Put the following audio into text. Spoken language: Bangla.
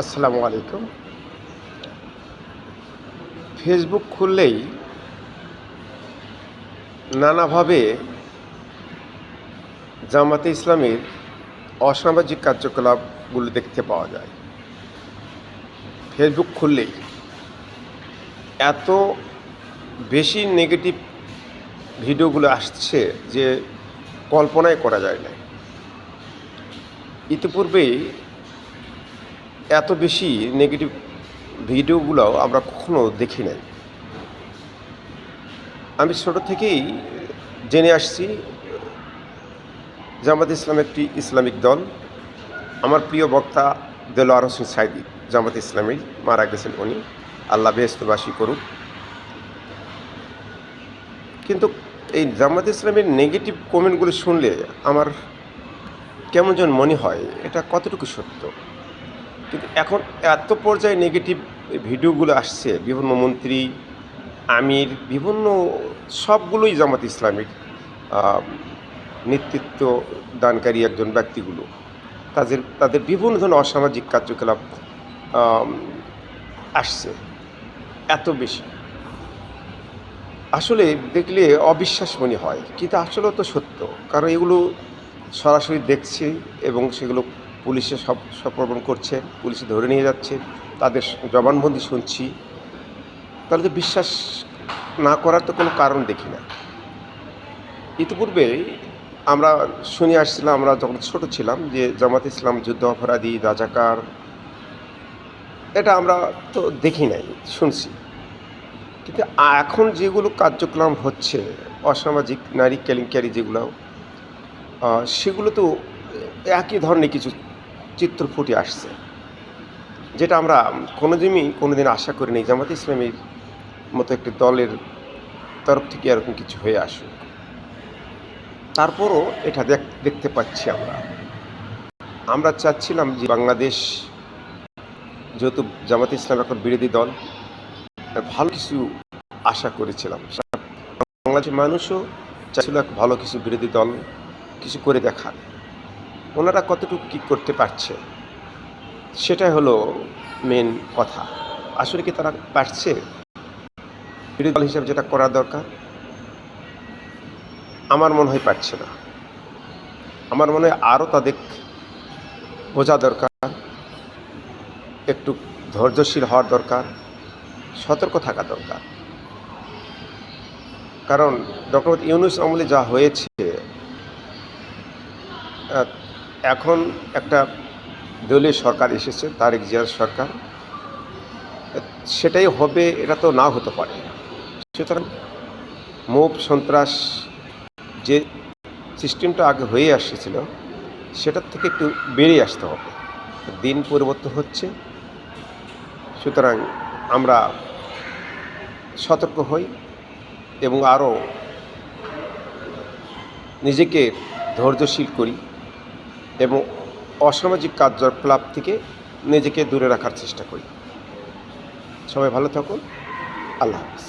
আসসালামু আলাইকুম। ফেসবুক খুললেই নানাভাবে জামাতে ইসলামীর অসামাজিক কার্যকলাপগুলো দেখতে পাওয়া যায়। ফেসবুক খুললেই এত বেশি নেগেটিভ ভিডিওগুলো আসছে যে কল্পনাই করা যায় না। ইতিপূর্বেই এত বেশি নেগেটিভ ভিডিওগুলো আমরা কখনো দেখি নাই। আমি ছোট থেকেই জেনে আসছি জামাত ইসলাম একটি ইসলামিক দল। আমার প্রিয় বক্তা দেলোয়ার হোসেন সাইদি জামাত ইসলামী মারা গেছেন উনি, আল্লাহ বেহেশতবাসী করুক। কিন্তু এই জামাত ইসলামের নেগেটিভ কমেন্টগুলো শুনলে আমার কেমন যেন মনে হয় এটা কতটুকু সত্য। কিন্তু এখন এত পর্যায়ে নেগেটিভ ভিডিওগুলো আসছে, বিভিন্ন মন্ত্রী আমির বিভিন্ন সবগুলোই জামাত ইসলামিক নেতৃত্ব দানকারী একজন ব্যক্তিগুলো তাদের বিভিন্ন ধরনের অসামাজিক কার্যকলাপ আসছে এত বেশি, আসলে দেখলে অবিশ্বাস মনে হয়, কিন্তু আসলে তো সত্য। কারণ এগুলো সরাসরি দেখছি এবং সেগুলো পুলিশে সমর্পণ করছে, পুলিশে ধরে নিয়ে যাচ্ছে, তাদের জবানবন্দি শুনছি। তাহলে তো বিশ্বাস না করার তো কোনো কারণ দেখি না। ইতিপূর্বে আমরা শুনে আসছিলাম, আমরা যখন ছোট ছিলাম, যে জামাত ইসলাম যুদ্ধ অপরাধী রাজাকার, এটা আমরা তো দেখি নাই, শুনছি। কিন্তু এখন যেগুলো কার্যক্রম হচ্ছে অসামাজিক নারী কেলেঙ্কারি যেগুলো, সেগুলো তো একই ধরনের কিছু চিত্র ফুটে আসছে, যেটা আমরা কোনোদিন আশা করিনি জামাত ইসলামীর মতো একটি দলের তরফ থেকে এরকম কিছু হয়ে আসুক। তারপরও এটা দেখতে পাচ্ছি। আমরা চাচ্ছিলাম যে বাংলাদেশ, যেহেতু জামাত ইসলাম এখন বিরোধী দল, ভালো কিছু আশা করেছিলাম। বাংলাদেশের মানুষও চাইছিল এক ভালো কিছু বিরোধী দল কিছু করে দেখার। ওনারা কতটুকু কী করতে পারছে সেটাই হলো মেন কথা। আসলে কি তারা পারছে বিরোধী দল হিসাবে যেটা করা দরকার? আমার মনে হয় পারছে না। আমার মনে হয় আরও তাদের বোঝা দরকার, একটু ধৈর্যশীল হওয়ার দরকার, সতর্ক থাকা দরকার। কারণ ডক্টর ইউনূস আমলে যা হয়েছে, এখন একটা দলীয় সরকার এসেছে, তারেক জিয়ার সরকার, সেটাই হবে এটা তো না হতে পারে। সুতরাং মোব সন্ত্রাস যে সিস্টেমটা আগে হয়ে আসছিল সেটার থেকে একটু বেরিয়ে আসতে হবে। দিন পরিবর্তন হচ্ছে, সুতরাং আমরা সতর্ক হই এবং আরও নিজেকে ধৈর্যশীল করি এবং অসামাজিক কার্যকলাপ থেকে নিজেকে দূরে রাখার চেষ্টা করি। সবাই ভালো থাকুন। আল্লাহ হাফেজ।